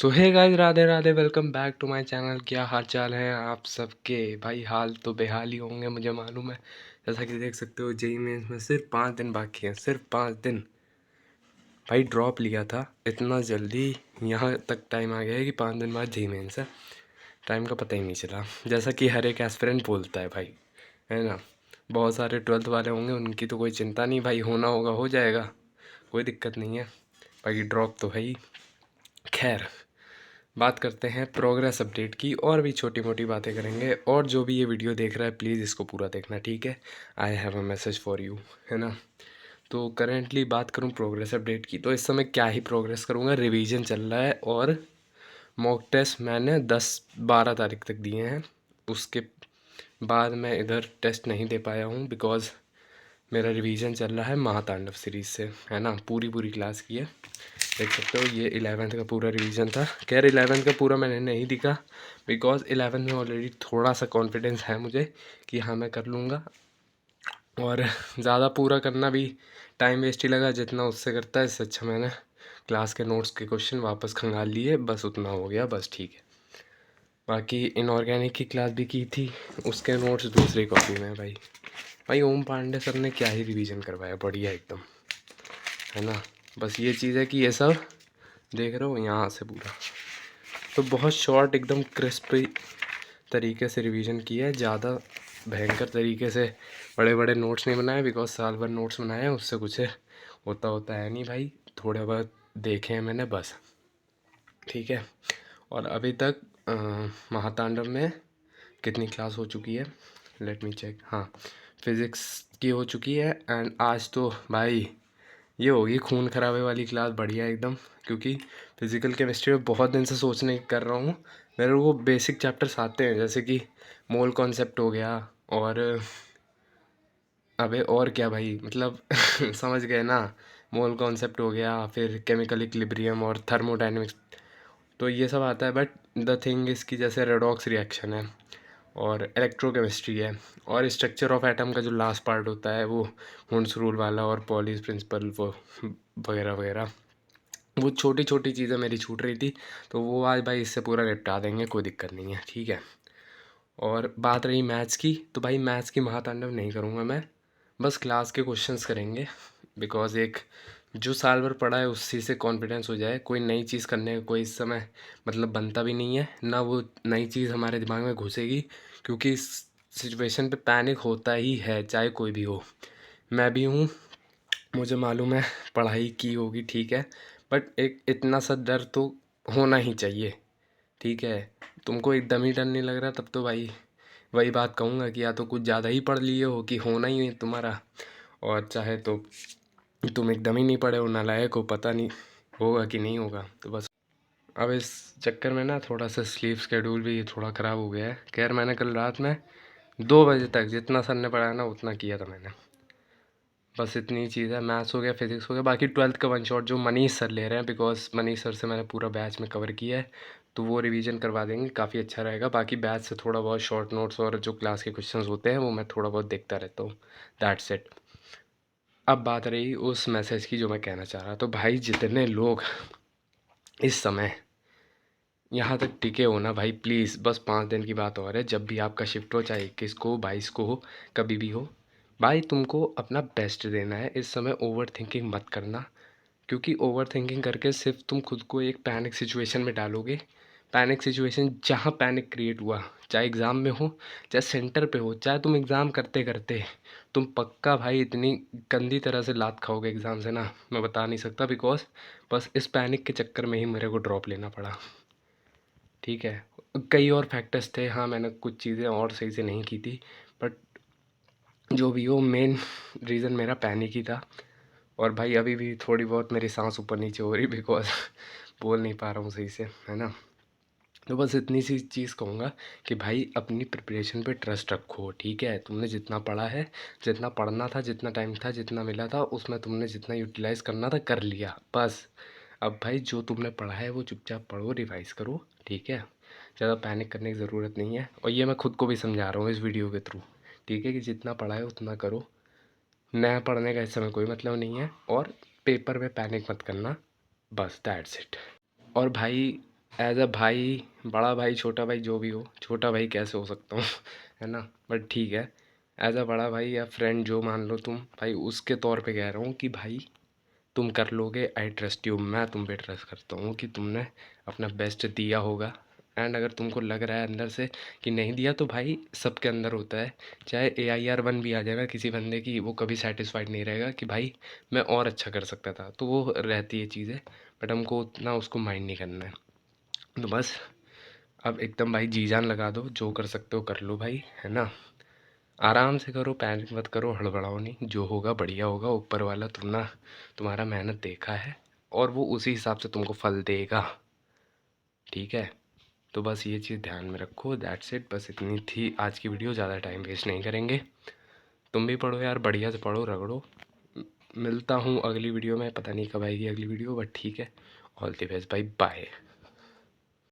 So hey guys, Radhe Radhe, welcome back to my channel. क्या हाल चाल है आप सबके? भाई हाल तो बेहाल ही होंगे, मुझे मालूम है। जैसा कि देख सकते हो, जेई मेंस में सिर्फ 5 दिन बाकी हैं, सिर्फ 5 दिन। भाई ड्रॉप लिया था, इतना जल्दी यहाँ तक टाइम आ गया है कि 5 दिन बाद जेई मेंस है। टाइम का पता ही नहीं चला, जैसा कि हर एक एस्पिरेंट बोलता है भाई, है ना। बहुत सारे 12th वाले होंगे, उनकी तो कोई चिंता नहीं भाई, होना होगा हो जाएगा, कोई दिक्कत नहीं है। बाकी ड्रॉप तो है ही। खैर, बात करते हैं प्रोग्रेस अपडेट की, और भी छोटी मोटी बातें करेंगे। और जो भी ये वीडियो देख रहा है, प्लीज़ इसको पूरा देखना, ठीक है। I have a message for you, है ना। तो करेंटली बात करूँ प्रोग्रेस अपडेट की, तो इस समय क्या ही प्रोग्रेस करूँगा, रिवीजन चल रहा है। और मॉक टेस्ट मैंने 10-12 तारीख तक दिए हैं। उसके बाद मैं इधर टेस्ट नहीं दे पाया हूँ, बिकॉज़ मेरा रिवीजन चल रहा है महातांडव सीरीज़ से, है ना। पूरी पूरी क्लास की है, देख सकते हो। ये 11th का पूरा रिवीजन था। खैर 11th का पूरा मैंने नहीं दिखा, बिकॉज़ 11th में ऑलरेडी थोड़ा सा कॉन्फिडेंस है मुझे कि हाँ मैं कर लूँगा। और ज़्यादा पूरा करना भी टाइम वेस्ट ही लगा, जितना उससे करता है। इससे अच्छा मैंने क्लास के नोट्स के क्वेश्चन वापस खंगाल लिए, बस उतना हो गया, बस ठीक है। बाकी इनऑर्गेनिक की क्लास भी की थी, उसके नोट्स दूसरी कॉपी में। भाई ओम पांडे सर ने क्या ही रिवीजन करवाया, बढ़िया एकदम, है ना। बस ये चीज़ है कि ये सब देख रहे हो यहाँ से पूरा, तो बहुत शॉर्ट एकदम क्रिस्प तरीके से रिवीजन किया है। ज़्यादा भयंकर तरीके से बड़े बड़े नोट्स नहीं बनाए, बिकॉज साल भर नोट्स बनाए हैं, उससे कुछ होता है नहीं भाई। थोड़े बहुत देखे हैं मैंने, बस ठीक है। और अभी तक महातांडव में कितनी क्लास हो चुकी है, लेट मी चेक। हाँ, फिज़िक्स की हो चुकी है। एंड आज तो भाई ये होगी खून खराबे वाली क्लास, बढ़िया एकदम। क्योंकि फिज़िकल केमिस्ट्री में बहुत दिन से सोचने कर रहा हूँ। मेरे को बेसिक चैप्टर्स आते हैं, जैसे कि मोल कॉन्सेप्ट हो गया, और अबे और क्या भाई, मतलब समझ गए ना। मोल कॉन्सेप्ट हो गया, फिर केमिकल इक्विलिब्रियम और थर्मोडायनेमिक्स, तो ये सब आता है। बट द थिंग इसकी जैसे रेडॉक्स रिएक्शन है, और इलेक्ट्रोकेमिस्ट्री है, और स्ट्रक्चर ऑफ एटम का जो लास्ट पार्ट होता है, वो हुंड्स रूल वाला, और पॉलीज प्रिंसिपल, वो वगैरह वगैरह, वो छोटी छोटी चीज़ें मेरी छूट रही थी। तो वो आज भाई इससे पूरा निपटा देंगे, कोई दिक्कत नहीं है, ठीक है। और बात रही मैथ्स की, तो भाई मैथ्स की महातांडव नहीं करूँगा मैं, बस क्लास के क्वेश्चंस करेंगे। बिकॉज एक जो साल भर पढ़ा है उसी से कॉन्फिडेंस हो जाए। कोई नई चीज़ करने का कोई इस समय मतलब बनता भी नहीं है ना, वो नई चीज़ हमारे दिमाग में घुसेगी। क्योंकि इस सिचुएशन पे पैनिक होता ही है, चाहे कोई भी हो। मैं भी हूँ, मुझे मालूम है, पढ़ाई की होगी ठीक है, बट एक इतना सा डर तो होना ही चाहिए, ठीक है। तुमको एकदम ही डर नहीं लग रहा, तब तो भाई वही बात कहूँगा कि या तो कुछ ज़्यादा ही पढ़ लिए हो कि होना ही है तुम्हारा, और चाहे तो तुम एकदम ही नहीं पढ़े हो, नालायक हो, पता नहीं होगा कि नहीं होगा। तो बस अब इस चक्कर में ना थोड़ा सा स्लीप शेड्यूल भी थोड़ा ख़राब हो गया है। खैर मैंने कल रात में 2 बजे तक जितना सर ने पढ़ाया ना उतना किया था मैंने। बस इतनी चीज़ है, मैथ्स हो गया, फिजिक्स हो गया। बाकी 12th का वन शॉट जो मनीष सर ले रहे हैं, बिकॉज मनीष सर से मैंने पूरा बैच में कवर किया है, तो वो रिवीजन करवा देंगे, काफ़ी अच्छा रहेगा। बाकी बैच से थोड़ा बहुत शॉर्ट नोट्स और जो क्लास के क्वेश्चंस होते हैं वो मैं थोड़ा बहुत देखता रहता हूँ, दैट्स इट। अब बात रही उस मैसेज की जो मैं कहना चाह रहा, तो भाई जितने लोग इस समय यहाँ तक टिके हो ना भाई, प्लीज़, बस 5 दिन की बात और है। जब भी आपका शिफ्ट हो, चाहे 21 को हो, 22 को हो, कभी भी हो, भाई तुमको अपना बेस्ट देना है। इस समय ओवर थिंकिंग मत करना, क्योंकि ओवर थिंकिंग करके सिर्फ तुम खुद को एक पैनिक सिचुएशन में डालोगे। पैनिक सिचुएशन जहाँ पैनिक क्रिएट हुआ, चाहे एग्ज़ाम में हो, चाहे सेंटर पे हो, चाहे तुम एग्ज़ाम करते करते, तुम पक्का भाई इतनी गंदी तरह से लात खाओगे एग्ज़ाम से ना, मैं बता नहीं सकता। बिकॉज बस इस पैनिक के चक्कर में ही मेरे को ड्रॉप लेना पड़ा, ठीक है। कई और फैक्टर्स थे, हाँ मैंने कुछ चीज़ें और सही से नहीं की थी, बट जो भी हो, मेन रीज़न मेरा पैनिक ही था। और भाई अभी भी थोड़ी बहुत मेरी सांस ऊपर नीचे हो रही, बिकॉज बोल नहीं पा रहा हूँ सही से, है ना। तो बस इतनी सी चीज़ कहूँगा कि भाई अपनी प्रिपरेशन पे ट्रस्ट रखो, ठीक है। तुमने जितना पढ़ा है, जितना पढ़ना था, जितना टाइम था, जितना मिला था, उसमें तुमने जितना यूटिलाइज़ करना था कर लिया, बस। अब भाई जो तुमने पढ़ा है वो चुपचाप पढ़ो, रिवाइज़ करो, ठीक है। ज़्यादा पैनिक करने की ज़रूरत नहीं है, और ये मैं खुद को भी समझा रहा हूँ इस वीडियो के थ्रू, ठीक है, कि जितना पढ़ा है उतना करो। नया पढ़ने का इस समय कोई मतलब नहीं है, और पेपर में पैनिक मत करना, बस दैट्स इट। और भाई एज अ भाई, बड़ा भाई छोटा भाई जो भी हो, छोटा भाई कैसे हो सकता हूँ है ना, बट ठीक है। एज अ बड़ा भाई या फ्रेंड जो मान लो तुम भाई, उसके तौर पे कह रहा हूँ कि भाई तुम कर लोगे, आई ट्रस्ट यू, मैं तुम पे ट्रस्ट करता हूँ कि तुमने अपना बेस्ट दिया होगा। एंड अगर तुमको लग रहा है अंदर से कि नहीं दिया, तो भाई सबके अंदर होता है। चाहे AIR 1 भी आ जाए ना किसी बंदे की, वो कभी सेटिस्फाइड नहीं रहेगा कि भाई मैं और अच्छा कर सकता था, तो वो रहती है चीज़ें। बट हमको उतना उसको माइंड नहीं करना है। तो बस अब एकदम भाई जी जान लगा दो, जो कर सकते हो कर लो भाई, है ना। आराम से करो, पैनिक मत करो, हड़बड़ाओ नहीं, जो होगा बढ़िया होगा। ऊपर वाला तुम्हारा मेहनत देखा है, और वो उसी हिसाब से तुमको फल देगा। ठीक है, तो बस ये चीज़ ध्यान में रखो। दैट्स इट, बस इतनी थी आज की वीडियो, ज़्यादा टाइम वेस्ट नहीं करेंगे। तुम भी पढ़ो यार, बढ़िया से पढ़ो, रगड़ो। मिलता हूँ अगली वीडियो में, पता नहीं कब आएगी अगली वीडियो, बट ठीक है। ऑल द बेस्ट भाई, बाय।